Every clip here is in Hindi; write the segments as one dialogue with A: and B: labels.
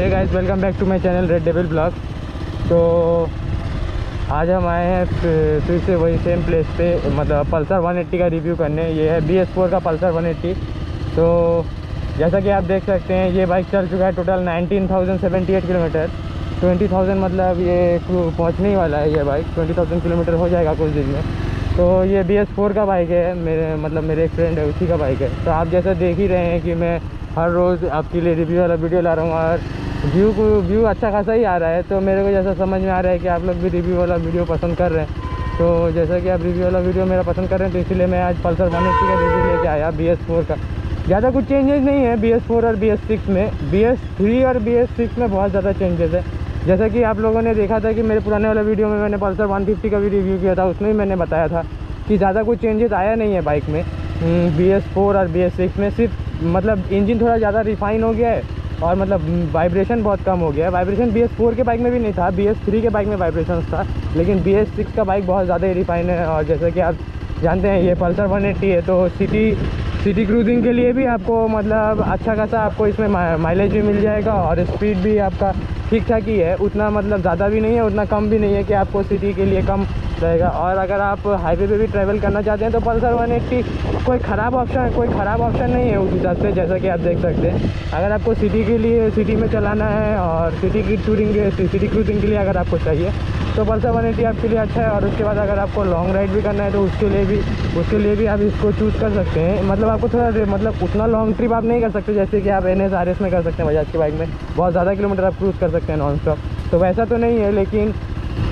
A: Hey guys, welcome back to my channel Red Devil Blog. तो आज हम आए हैं फिर से वही सेम प्लेस पे, मतलब पल्सर 180 का रिव्यू करने। ये है BS4 का पल्सर 180। तो जैसा कि आप देख सकते हैं ये बाइक चल चुका है टोटल 19,078 किलोमीटर। 20,000 मतलब ये पहुँचने ही वाला है। ये बाइक 20,000 किलोमीटर हो जाएगा कुछ दिन में। तो ये BS4 का बाइक है, मेरे एक फ्रेंड है उसी का बाइक है। तो आप जैसा देख ही रहे हैं कि मैं हर रोज़ आपके लिए रिव्यू वाला वीडियो ला रहा हूँ और व्यू अच्छा खासा ही आ रहा है। तो मेरे को जैसा समझ में आ रहा है कि आप लोग भी रिव्यू वाला वीडियो पसंद कर रहे हैं। तो जैसा कि आप रिव्यू वाला वीडियो मेरा पसंद कर रहे हैं, तो इसलिए मैं आज पल्सर 180 का रिव्यू लेके आया BS4 का। ज़्यादा कुछ चेंजेस नहीं है BS4 और BS6 में। BS3 और BS6 में बहुत ज़्यादा चेंजेस है। जैसा कि आप लोगों ने देखा था कि मेरे पुराने वाला वीडियो में मैंने पल्सर 150 का भी रिव्यू किया था, उसमें भी मैंने बताया था कि ज़्यादा कुछ चेंजेस आया नहीं है बाइक में। BS4 और BS6 में सिर्फ मतलब इंजन थोड़ा ज़्यादा रिफाइन हो गया है और मतलब वाइब्रेशन बहुत कम हो गया है। वाइब्रेशन BS4 के बाइक में भी नहीं था, BS3 के बाइक में वाइब्रेशन था, लेकिन BS6 का बाइक बहुत ज़्यादा ही रिफाइन है। और जैसा कि आप जानते हैं ये पल्सर 180 है, तो सिटी क्रूजिंग के लिए भी आपको मतलब अच्छा खासा आपको इसमें माइलेज भी मिल जाएगा और स्पीड भी आपका ठीक ठाक ही है। उतना मतलब ज़्यादा भी नहीं है, उतना कम भी नहीं है कि आपको सिटी के लिए कम रहेगा। और अगर आप हाईवे पे भी ट्रैवल करना चाहते हैं तो पल्सर 180 कोई ख़राब ऑप्शन नहीं है उस हिसाब से। जैसा कि आप देख सकते हैं, अगर आपको सिटी में चलाना है और सिटी क्रूजिंग के लिए अगर आपको चाहिए तो पल्सर 180 आपके लिए अच्छा है। और उसके बाद अगर आपको लॉन्ग राइड भी करना है तो उसके लिए भी आप इसको चूज़ कर सकते हैं। मतलब आपको थोड़ा मतलब उतना लॉन्ग ट्रिप आप नहीं कर सकते जैसे कि आप NS RS में कर सकते हैं। बजाज की बाइक में बहुत ज़्यादा किलोमीटर आप क्रूज़ कर सकते हैं नॉन स्टॉप, तो वैसा तो नहीं है। लेकिन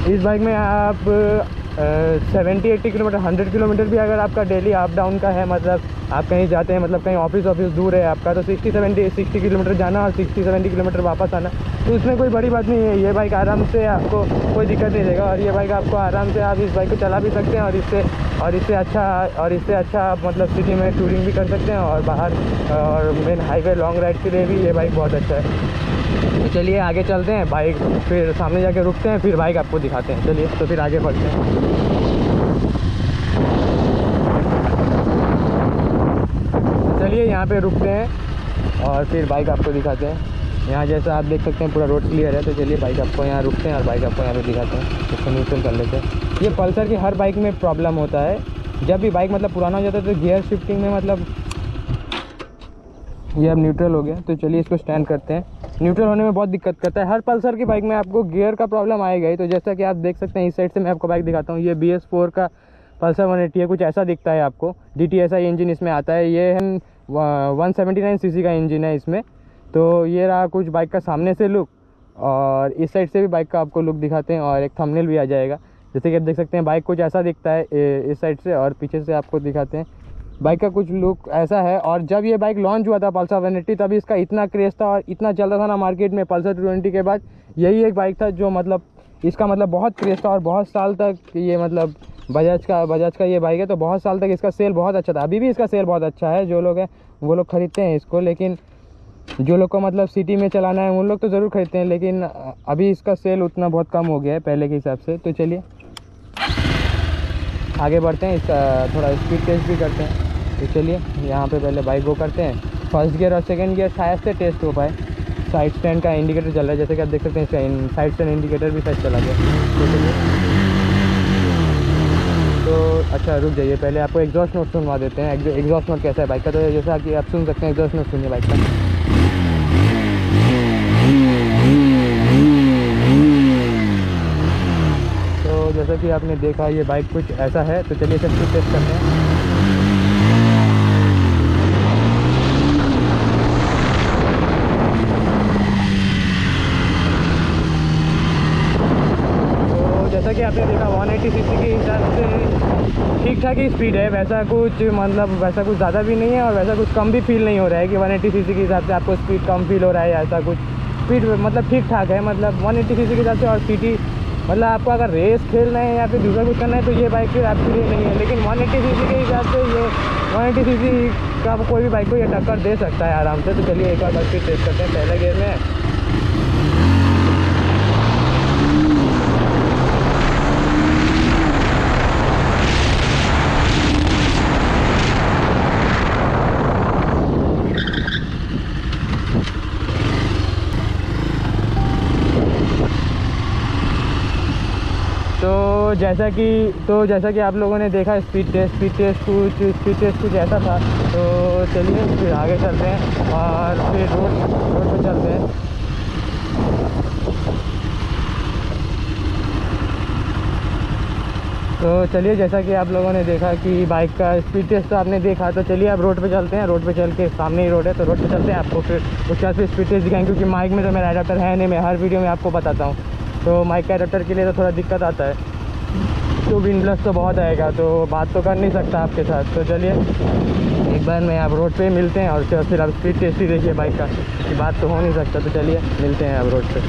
A: इस बाइक में आप 70-80 किलोमीटर 100 किलोमीटर भी अगर आपका डेली अप डाउन का है, मतलब आप कहीं जाते हैं, मतलब कहीं ऑफिस दूर है आपका, तो 60 किलोमीटर जाना और 60-70 किलोमीटर वापस आना, तो उसमें कोई बड़ी बात नहीं है। ये बाइक आराम से आपको कोई दिक्कत नहीं देगा और ये बाइक आपको आराम से आप इस बाइक को चला भी सकते हैं और इससे अच्छा आप मतलब सिटी में टूरिंग भी कर सकते हैं और बाहर और मेन हाईवे लॉन्ग राइड के लिए भी ये बाइक बहुत अच्छा है। तो चलिए आगे चलते हैं, बाइक फिर सामने जाके रुकते हैं, फिर बाइक आपको दिखाते हैं। चलिए तो फिर आगे बढ़ते हैं। चलिए यहाँ पे रुकते हैं और फिर बाइक आपको दिखाते हैं। यहाँ जैसा आप देख सकते हैं पूरा रोड क्लियर है, तो चलिए बाइक आपको यहाँ रुकते हैं और बाइक आपको यहाँ पे दिखाते हैं। इसको न्यूट्रल कर लेते हैं। ये पल्सर की हर बाइक में प्रॉब्लम होता है, जब भी बाइक मतलब पुराना हो जाता है तो गियर शिफ्टिंग में मतलब ये अब न्यूट्रल हो गया। तो चलिए इसको स्टैंड करते हैं। न्यूट्रल होने में बहुत दिक्कत करता है, हर पल्सर की बाइक में आपको गियर का प्रॉब्लम आएगा ही। तो जैसा कि आप देख सकते हैं, इस साइड से मैं आपको बाइक दिखाता हूँ। ये BS4 का पल्सर 180 है, कुछ ऐसा दिखता है आपको। DTSI इंजन इसमें आता है। ये 179 सीसी का इंजन है इसमें। तो ये रहा कुछ बाइक का सामने से लुक, और इस साइड से भी बाइक का आपको लुक दिखाते हैं और एक थंबनेल भी आ जाएगा। जैसे कि आप देख सकते हैं बाइक कुछ ऐसा दिखता है इस साइड से, और पीछे से आपको दिखाते हैं बाइक का कुछ लुक ऐसा है। और जब ये बाइक लॉन्च हुआ था पल्सर 180, तभी इसका इतना क्रेज़ था और इतना चल रहा था ना मार्केट में। पल्सर 220 के बाद यही एक बाइक था जो मतलब इसका मतलब बहुत क्रेज़ था और बहुत साल तक ये मतलब बजाज का ये बाइक है, तो बहुत साल तक इसका सेल बहुत अच्छा था। अभी भी इसका सेल बहुत अच्छा है, जो लोग हैं वो लोग ख़रीदते हैं इसको। लेकिन जो लोग को मतलब सिटी में चलाना है उन लोग तो ज़रूर खरीदते हैं, लेकिन अभी इसका सेल उतना बहुत कम हो गया है पहले के हिसाब से। तो चलिए आगे बढ़ते हैं, इसका थोड़ा स्पीड टेस्ट भी करते हैं। तो चलिए यहाँ पे पहले बाइक गो करते हैं। फर्स्ट गियर और सेकंड गियर शायद से टेस्ट हो पाए। साइड स्टैंड का इंडिकेटर चल रहा है, जैसे कि आप देख सकते हैं इसका साइड स्टैंड इंडिकेटर भी शायद चला गया। तो चलिए, तो अच्छा रुक जाइए, पहले आपको एग्जॉस्ट नोट सुनवा देते हैं। एग्जॉस्ट नोट कैसा है बाइक का, तो जैसा कि आप सुन सकते हैं, एग्जॉस्ट नोट सुनिए बाइक का। तो जैसा कि आपने देखा ये बाइक कुछ ऐसा है। तो चलिए इसे टेस्ट करते हैं। जैसा कि आपने देखा 180 सीसी के हिसाब से ठीक ठाक ही स्पीड है। वैसा कुछ ज़्यादा भी नहीं है और वैसा कुछ कम भी फील नहीं हो रहा है कि 180 सीसी के हिसाब से आपको स्पीड कम फील हो रहा है। ऐसा कुछ स्पीड मतलब ठीक ठाक है, मतलब 180 सीसी के हिसाब से। और सिटी मतलब आपको अगर रेस खेलना है या फिर दूसरा कुछ करना है तो ये बाइक फिर आपके लिए नहीं है। लेकिन 180 सीसी के हिसाब से ये 180 सीसी का कोई भी बाइक को ये टक्कर दे सकता है आराम से। तो चलिए एक बार बाइक फिर टेस्ट करते हैं। पहले गियर में है। जैसा कि आप लोगों ने देखा स्पीड टेस्ट कुछ ऐसा था। तो चलिए फिर आगे चलते हैं और फिर रोड पे चलते हैं। तो चलिए, जैसा कि आप लोगों ने देखा कि बाइक का स्पीड टेस्ट तो आपने देखा, तो चलिए अब रोड पे चलते हैं। रोड पे चल के सामने ही रोड है, तो रोड पे चलते हैं, आपको फिर उसके बाद फिर स्पीड टेस्ट दिखाएंगे। क्योंकि माइक में तो मेरा एडाप्टर है नहीं, मैं हर वीडियो में आपको बताता हूँ। तो माइक का एडाप्टर के लिए तो थोड़ा दिक्कत आता है, तो विंड ब्लस्ट तो बहुत आएगा, तो बात तो कर नहीं सकता आपके साथ। तो चलिए एक बार मैं आप रोड पे मिलते हैं और फिर आप स्पीड टेस्ट ही देखिए बाइक का, कि बात तो हो नहीं सकता। तो चलिए मिलते हैं आप रोड पे।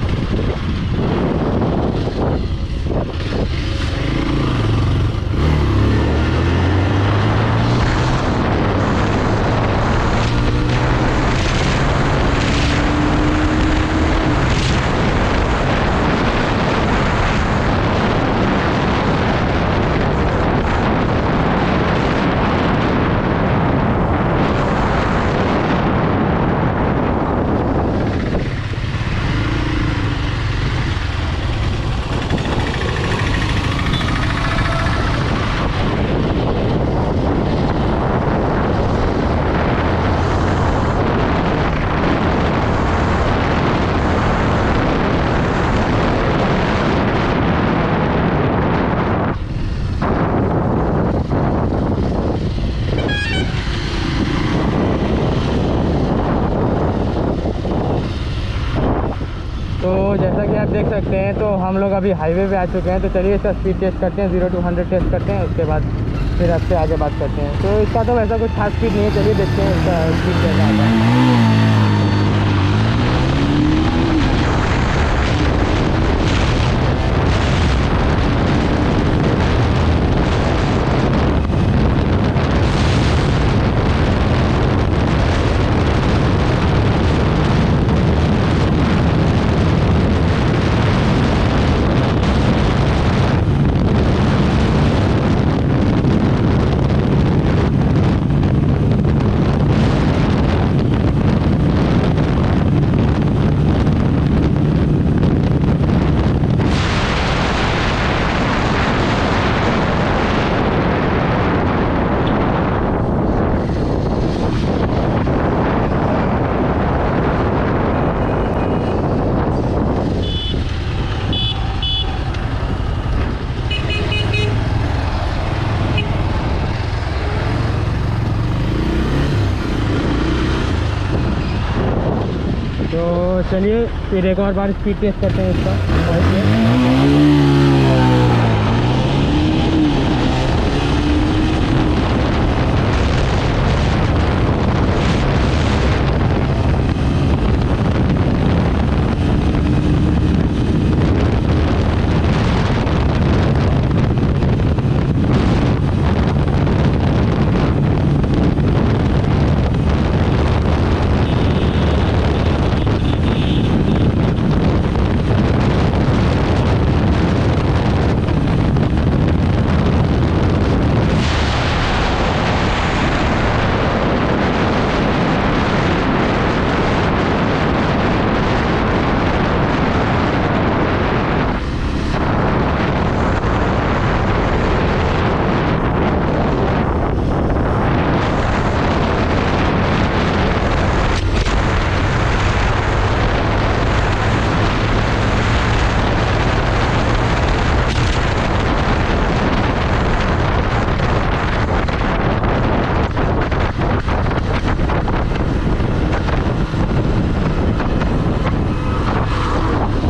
A: तो जैसा कि आप देख सकते हैं, तो हम लोग अभी हाईवे पे आ चुके हैं। तो चलिए इसका स्पीड टेस्ट करते हैं, 0 to 100 टेस्ट करते हैं, उसके बाद फिर आपसे आगे बात करते हैं। तो इसका तो वैसा कुछ खास स्पीड नहीं है, चलिए देखते हैं इसका स्पीड कैसा आता है। तो चलिए फिर एक और बार स्पीड टेस्ट करते हैं इसका बाइक में।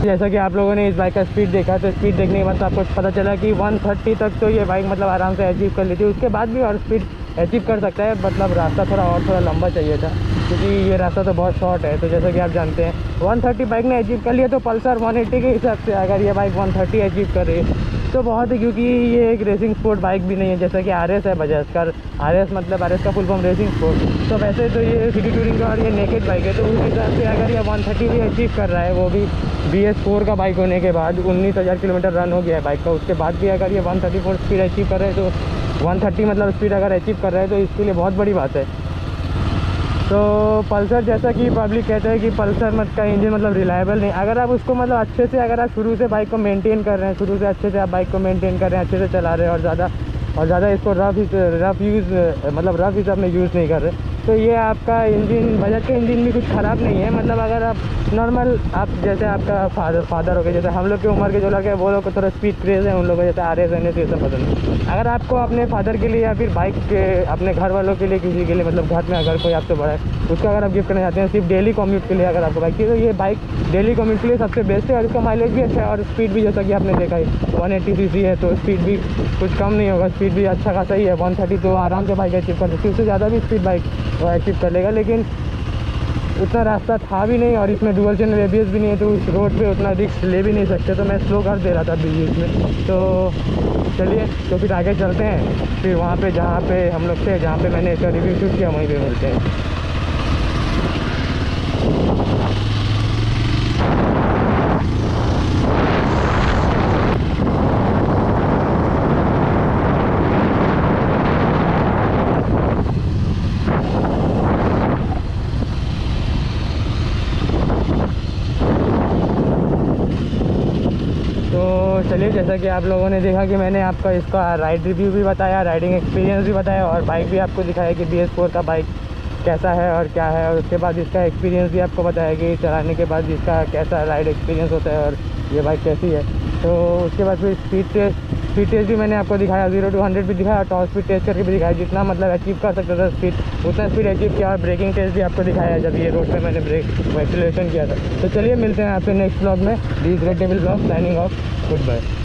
A: जैसा कि आप लोगों ने इस बाइक का स्पीड देखा, तो स्पीड देखने के बाद तो आपको पता चला कि 130 तक तो ये बाइक मतलब आराम से अचीव कर लेती है। उसके बाद भी और स्पीड अचीव कर सकता है, मतलब रास्ता थोड़ा लंबा चाहिए था, क्योंकि ये रास्ता तो बहुत शॉर्ट है। तो जैसा कि आप जानते हैं 130 बाइक ने अचीव कर लिया, तो पल्सर 180 के हिसाब से अगर ये बाइक 130 अचीव कर रही है तो बहुत है, क्योंकि ये एक रेसिंग स्पोर्ट बाइक भी नहीं है जैसा कि RS है बजाज का। RS मतलब RS का फुल फॉर्म रेसिंग स्पोर्ट। तो वैसे तो ये सिटी टूरिंग का और ये नेकेड बाइक है, तो उस हिसाब से अगर ये 130 भी अचीव कर रहा है, वो भी BS4 का बाइक होने के बाद 19,000 किलोमीटर रन हो गया है बाइक का, उसके बाद भी अगर ये 134 स्पीड अचीव कर रहे हैं, तो 130 मतलब स्पीड अगर अचीव कर रहे हैं तो इसके लिए बहुत बड़ी बात है। तो पल्सर जैसा कि पब्लिक कहते हैं कि पल्सर का इंजन मतलब रिलायबल नहीं। अगर आप उसको मतलब अच्छे से, अगर आप शुरू से बाइक को मेंटेन कर रहे हैं, शुरू से अच्छे से आप बाइक को मेंटेन कर रहे हैं, अच्छे से चला रहे हैं और ज़्यादा इसको रफ यूज़ मतलब रफ हिसाब में यूज़ नहीं कर रहे, तो ये आपका इंजन, बजट का इंजन भी कुछ ख़राब नहीं है। मतलब अगर आप नॉर्मल, आप जैसे आपका फादर हो गए, जैसे हम लोग की उम्र के जो लड़के हैं वो लोग को थोड़ा स्पीड क्रेज़ है, उन लोगों को जैसे RS NS ये सब पसंद है। अगर आपको अपने फादर के लिए या फिर बाइक के अपने घर वालों के लिए, किसी के लिए, मतलब घर में अगर कोई आपसे बड़ा है उसको अगर आप गिफ्ट करना चाहते हैं सिर्फ डेली कम्यूट के लिए, अगर आपको बाइक चाहिए, तो ये बाइक डेली कम्यूट के लिए सबसे बेस्ट है। और इसका माइलेज भी अच्छा है और स्पीड भी जैसा कि आपने देखा ही 180 cc है, तो स्पीड भी कुछ कम नहीं होगा, स्पीड भी अच्छा खासा ही है। 130 तो आराम से बाइक अचीव कर सकती है, उससे ज़्यादा भी स्पीड बाइक वो अचीव कर लेगा। लेकिन उतना रास्ता था भी नहीं और इसमें डुअल चैनल ABS भी नहीं है, तो उस रोड पे उतना रिस्क ले भी नहीं सकते, तो मैं स्लो कर दे रहा था बीच में। तो चलिए, तो फिर आगे चलते हैं, फिर वहाँ पे जहाँ पे हम लोग थे, जहाँ पे मैंने इसका रिव्यू शूट किया, वहीं पे मिलते हैं। चलिए, जैसा कि आप लोगों ने देखा कि मैंने आपका इसका राइड रिव्यू भी बताया, राइडिंग एक्सपीरियंस भी बताया और बाइक भी आपको दिखाया कि BS4 का बाइक कैसा है और क्या है, और उसके बाद इसका एक्सपीरियंस भी आपको बताया कि चलाने के बाद इसका कैसा राइड एक्सपीरियंस होता है और ये बाइक कैसी है। तो उसके बाद फिर स्पीड टेस्ट भी मैंने आपको दिखाया, 0 to 100 भी दिखाया और टॉप स्पीड टेस्ट करके भी दिखाया, जितना मतलब अचीव कर सकता था स्पीड उतना स्पीड अचीव किया। और ब्रेकिंग टेस्ट भी आपको दिखाया जब ये रोड पे मैंने एक्सीलरेशन किया था। तो चलिए, मिलते हैं आपसे नेक्स्ट ब्लॉग में। This Red Devil Blog signing off, good bye.